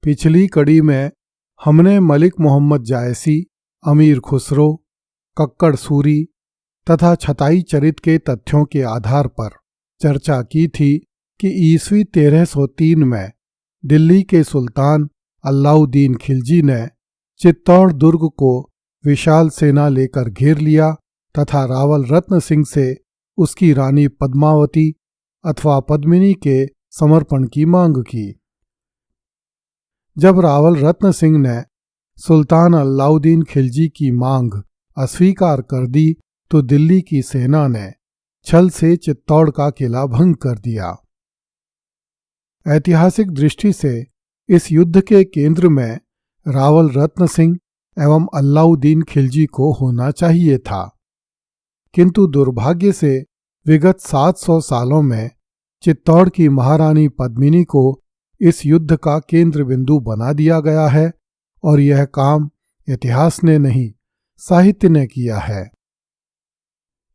पिछली कड़ी में हमने मलिक मोहम्मद जायसी, अमीर खुसरो, कक्कड़ सूरी तथा छताई चरित के तथ्यों के आधार पर चर्चा की थी कि ईस्वी 1303 में दिल्ली के सुल्तान अलाउद्दीन खिलजी ने चित्तौड़ दुर्ग को विशाल सेना लेकर घेर लिया तथा रावल रत्न सिंह से उसकी रानी पद्मावती अथवा पद्मिनी के समर्पण की मांग की। जब रावल रत्न सिंह ने सुल्तान अलाउद्दीन खिलजी की मांग अस्वीकार कर दी तो दिल्ली की सेना ने छल से चित्तौड़ का किला भंग कर दिया। ऐतिहासिक दृष्टि से इस युद्ध के केंद्र में रावल रत्न सिंह एवं अलाउद्दीन खिलजी को होना चाहिए था, किंतु दुर्भाग्य से विगत 700 सालों में चित्तौड़ की महारानी पद्मिनी को इस युद्ध का केंद्र बिंदु बना दिया गया है और यह काम इतिहास ने नहीं साहित्य ने किया है।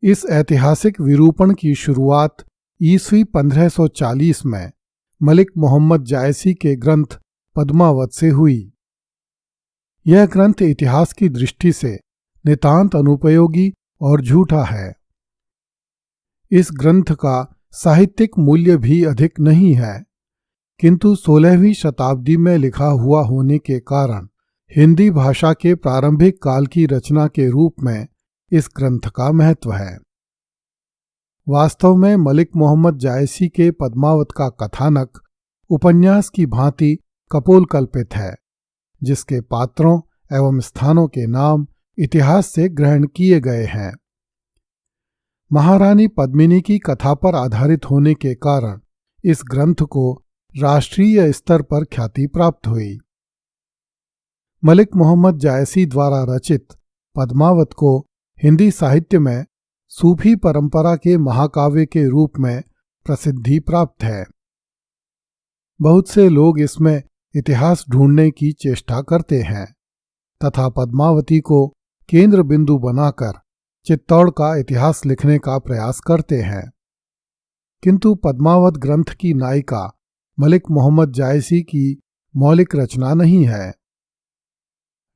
इस ऐतिहासिक विरूपण की शुरुआत ईस्वी 1540 में मलिक मोहम्मद जायसी के ग्रंथ पद्मावत से हुई। यह ग्रंथ इतिहास की दृष्टि से नितांत अनुपयोगी और झूठा है। इस ग्रंथ का साहित्यिक मूल्य भी अधिक नहीं है, किंतु 16वीं शताब्दी में लिखा हुआ होने के कारण हिंदी भाषा के प्रारंभिक काल की रचना के रूप में इस ग्रंथ का महत्व है। वास्तव में मलिक मोहम्मद जायसी के पद्मावत का कथानक उपन्यास की भांति कपोलकल्पित है, जिसके पात्रों एवं स्थानों के नाम इतिहास से ग्रहण किए गए हैं। महारानी पद्मिनी की कथा पर आधारित होने के कारण इस ग्रंथ को राष्ट्रीय स्तर पर ख्याति प्राप्त हुई। मलिक मोहम्मद जायसी द्वारा रचित पद्मावत को हिंदी साहित्य में सूफी परंपरा के महाकाव्य के रूप में प्रसिद्धि प्राप्त है। बहुत से लोग इसमें इतिहास ढूंढने की चेष्टा करते हैं तथा पद्मावती को केंद्र बिंदु बनाकर चित्तौड़ का इतिहास लिखने का प्रयास करते हैं, किंतु पद्मावत ग्रंथ की नायिका मलिक मोहम्मद जायसी की मौलिक रचना नहीं है,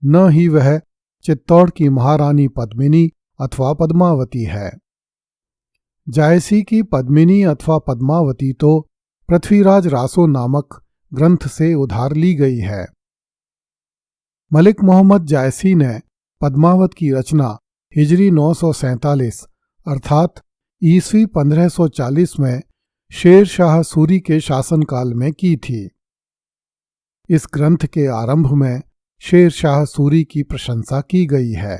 न ही वह चित्तौड़ की महारानी पद्मिनी अथवा पद्मावती है। जायसी की पद्मिनी अथवा पद्मावती तो पृथ्वीराज रासो नामक ग्रंथ से उधार ली गई है। मलिक मोहम्मद जायसी ने पद्मावत की रचना हिजरी 947 अर्थात ईस्वी 1540 में शेर शाह सूरी के शासनकाल में की थी। इस ग्रंथ के आरंभ में शेर शाह सूरी की प्रशंसा की गई है।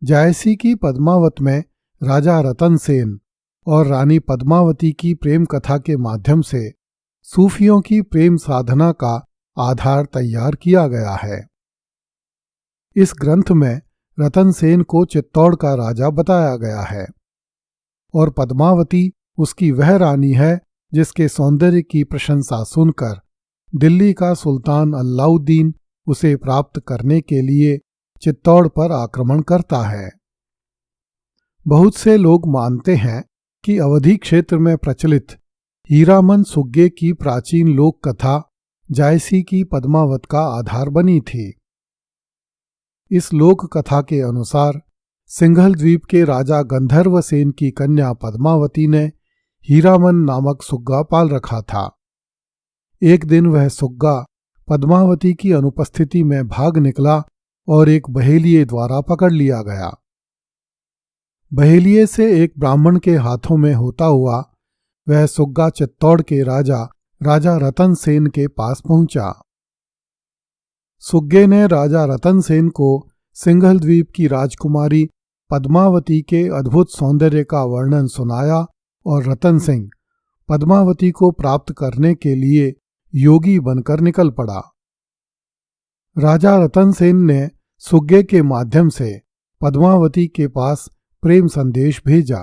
जायसी की पद्मावत में राजा रतन सेन और रानी पद्मावती की प्रेम कथा के माध्यम से सूफियों की प्रेम साधना का आधार तैयार किया गया है। इस ग्रंथ में रतन सेन को चित्तौड़ का राजा बताया गया है और पद्मावती उसकी वह रानी है जिसके सौंदर्य की प्रशंसा सुनकर दिल्ली का सुल्तान अलाउद्दीन उसे प्राप्त करने के लिए चित्तौड़ पर आक्रमण करता है। बहुत से लोग मानते हैं कि अवधी क्षेत्र में प्रचलित हीरामन सुग्गे की प्राचीन लोक कथा जायसी की पद्मावत का आधार बनी थी। इस लोक कथा के अनुसार सिंघल द्वीप के राजा गंधर्वसेन की कन्या पद्मावती ने हीरामन नामक सुग्गा पाल रखा था। एक दिन वह सुग्गा पद्मावती की अनुपस्थिति में भाग निकला और एक बहेलिये द्वारा पकड़ लिया गया। बहेलिये से एक ब्राह्मण के हाथों में होता हुआ वह सुग्गा चित्तौड़ के राजा रतन सेन के पास पहुंचा। सुग्गे ने राजा रतन सेन को सिंघल द्वीप की राजकुमारी पद्मावती के अद्भुत सौंदर्य का वर्णन सुनाया और रतन सिंह पद्मावती को प्राप्त करने के लिए योगी बनकर निकल पड़ा। राजा रतन सेन ने सुग्गे के माध्यम से पद्मावती के पास प्रेम संदेश भेजा।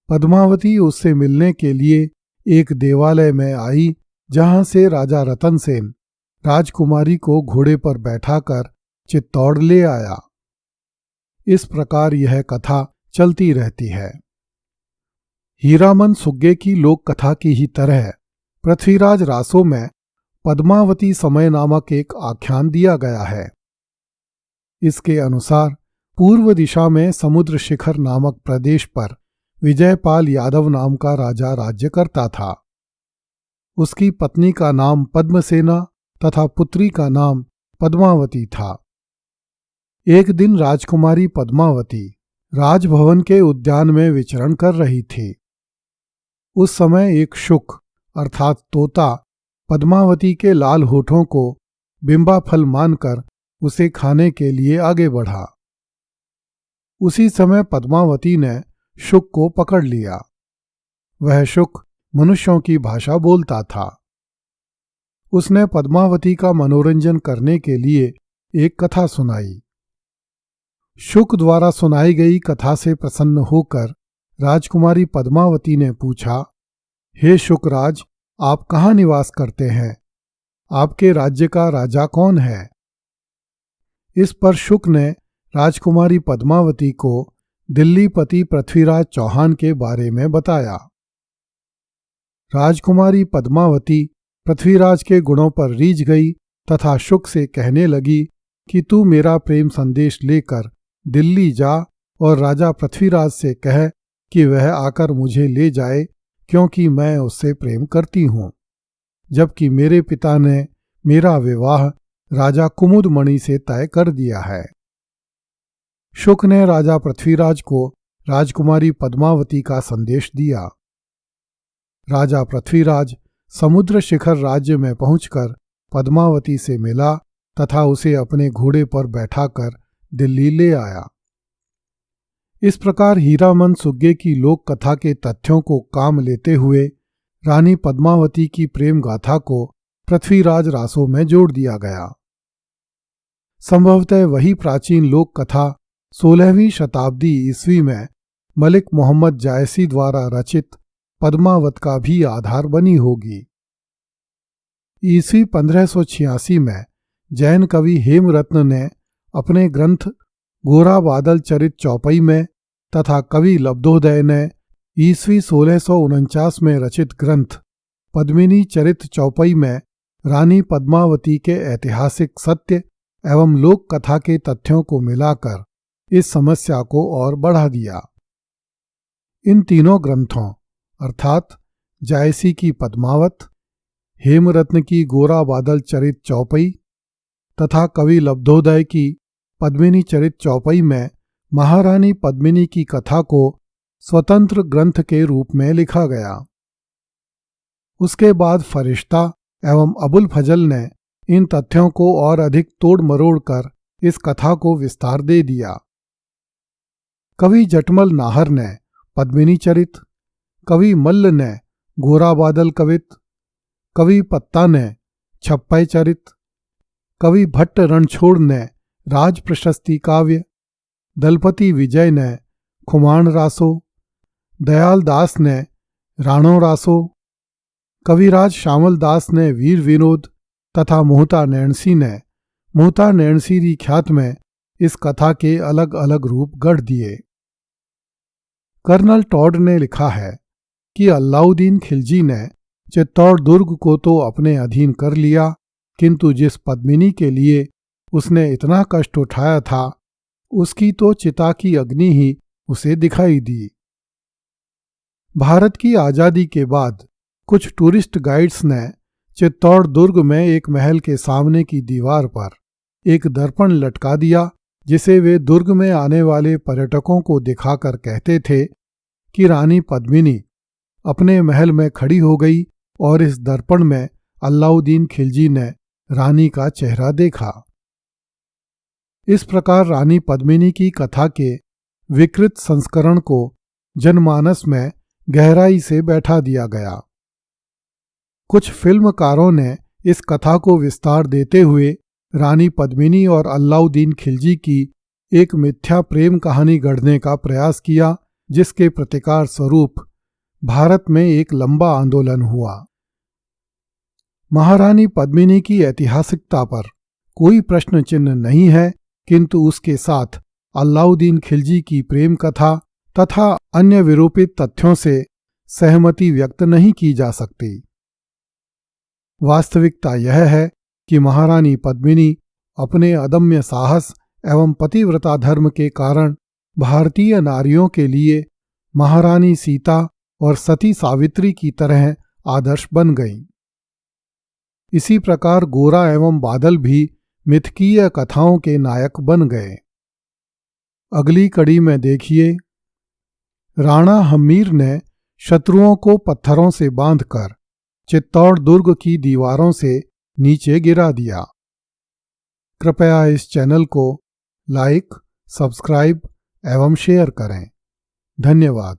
पद्मावती उससे मिलने के लिए एक देवालय में आई, जहां से राजा रतन सेन राजकुमारी को घोड़े पर बैठाकर चित्तौड़ ले आया। इस प्रकार यह कथा चलती रहती है। हीरामन सुग्गे की लोक कथा की ही तरह पृथ्वीराज रासो में पद्मावती समय नामक एक आख्यान दिया गया है। इसके अनुसार पूर्व दिशा में समुद्र शिखर नामक प्रदेश पर विजयपाल यादव नाम का राजा राज्य करता था। उसकी पत्नी का नाम पद्मसेना तथा पुत्री का नाम पद्मावती था। एक दिन राजकुमारी पद्मावती राजभवन के उद्यान में विचरण कर रही थी। उस समय एक शुक अर्थात तोता पद्मावती के लाल होठों को बिंबा फल मानकर उसे खाने के लिए आगे बढ़ा। उसी समय पद्मावती ने शुक को पकड़ लिया। वह शुक मनुष्यों की भाषा बोलता था। उसने पद्मावती का मनोरंजन करने के लिए एक कथा सुनाई। शुक द्वारा सुनाई गई कथा से प्रसन्न होकर राजकुमारी पद्मावती ने पूछा, हे शुकराज, आप कहाँ निवास करते हैं? आपके राज्य का राजा कौन है? इस पर शुक ने राजकुमारी पद्मावती को दिल्लीपति पृथ्वीराज चौहान के बारे में बताया। राजकुमारी पद्मावती पृथ्वीराज के गुणों पर रीझ गई तथा शुक से कहने लगी कि तू मेरा प्रेम संदेश लेकर दिल्ली जा और राजा पृथ्वीराज से कह कि वह आकर मुझे ले जाए, क्योंकि मैं उससे प्रेम करती हूँ, जबकि मेरे पिता ने मेरा विवाह राजा कुमुदमणि से तय कर दिया है। शुक ने राजा पृथ्वीराज को राजकुमारी पद्मावती का संदेश दिया। राजा पृथ्वीराज समुद्र शिखर राज्य में पहुंचकर पद्मावती से मिला तथा उसे अपने घोड़े पर बैठाकर दिल्ली ले आया। इस प्रकार हीरामन सुग्गे की लोक कथा के तथ्यों को काम लेते हुए रानी पद्मावती की प्रेम गाथा को पृथ्वीराज रासों में जोड़ दिया गया। संभवतः वही प्राचीन लोक कथा 16वीं शताब्दी ईस्वी में मलिक मोहम्मद जायसी द्वारा रचित पद्मावत का भी आधार बनी होगी। ईस्वी 1586 में जैन कवि हेमरत्न ने अपने ग्रंथ गोरा बादल चरित चौपई में तथा कवि लब्धोदय ने ईस्वी 1649 में रचित ग्रंथ पद्मिनी चरित चौपई में रानी पद्मावती के ऐतिहासिक सत्य एवं लोक कथा के तथ्यों को मिलाकर इस समस्या को और बढ़ा दिया। इन तीनों ग्रंथों अर्थात जायसी की पद्मावत, हेमरत्न की गोरा बादल चरित चौपई तथा कवि लब्धोदय की पद्मिनी चरित चौपई में महारानी पद्मिनी की कथा को स्वतंत्र ग्रंथ के रूप में लिखा गया। उसके बाद फरिश्ता एवं अबुल फजल ने इन तथ्यों को और अधिक तोड़ मरोड़ कर इस कथा को विस्तार दे दिया। कवि जटमल नाहर ने पद्मिनी चरित, कवि मल्ल ने गोरा बादल कवित, कवि पत्ता ने छप्पय चरित, कवि भट्ट रणछोड़ ने राज प्रशस्ति काव्य, दलपति विजय ने खुमान रासो, दयाल दास ने राणो रासो, कविराज श्यामल दास ने वीर विनोद तथा मोहता नैणसी ने मोहता नैणसीरी ख्यात में इस कथा के अलग अलग रूप गढ़ दिए। कर्नल टॉड ने लिखा है कि अलाउद्दीन खिलजी ने चित्तौड़ दुर्ग को तो अपने अधीन कर लिया, किंतु जिस पद्मिनी के लिए उसने इतना कष्ट उठाया था उसकी तो चिता की अग्नि ही उसे दिखाई दी। भारत की आज़ादी के बाद कुछ टूरिस्ट गाइड्स ने चित्तौड़ दुर्ग में एक महल के सामने की दीवार पर एक दर्पण लटका दिया, जिसे वे दुर्ग में आने वाले पर्यटकों को दिखाकर कहते थे कि रानी पद्मिनी अपने महल में खड़ी हो गई और इस दर्पण में अलाउद्दीन खिलजी ने रानी का चेहरा देखा। इस प्रकार रानी पद्मिनी की कथा के विकृत संस्करण को जनमानस में गहराई से बैठा दिया गया। कुछ फिल्मकारों ने इस कथा को विस्तार देते हुए रानी पद्मिनी और अलाउद्दीन खिलजी की एक मिथ्या प्रेम कहानी गढ़ने का प्रयास किया, जिसके प्रतिकार स्वरूप भारत में एक लंबा आंदोलन हुआ। महारानी पद्मिनी की ऐतिहासिकता पर कोई प्रश्न चिन्ह नहीं है, किंतु उसके साथ अलाउद्दीन खिलजी की प्रेम कथा तथा अन्य विरूपित तथ्यों से सहमति व्यक्त नहीं की जा सकती। वास्तविकता यह है कि महारानी पद्मिनी अपने अदम्य साहस एवं पतिव्रता धर्म के कारण भारतीय नारियों के लिए महारानी सीता और सती सावित्री की तरह आदर्श बन गईं। इसी प्रकार गोरा एवं बादल भी मिथकीय कथाओं के नायक बन गए। अगली कड़ी में देखिए, राणा हम्मीर ने शत्रुओं को पत्थरों से बांधकर चित्तौड़ दुर्ग की दीवारों से नीचे गिरा दिया। कृपया इस चैनल को लाइक, सब्सक्राइब एवं शेयर करें। धन्यवाद।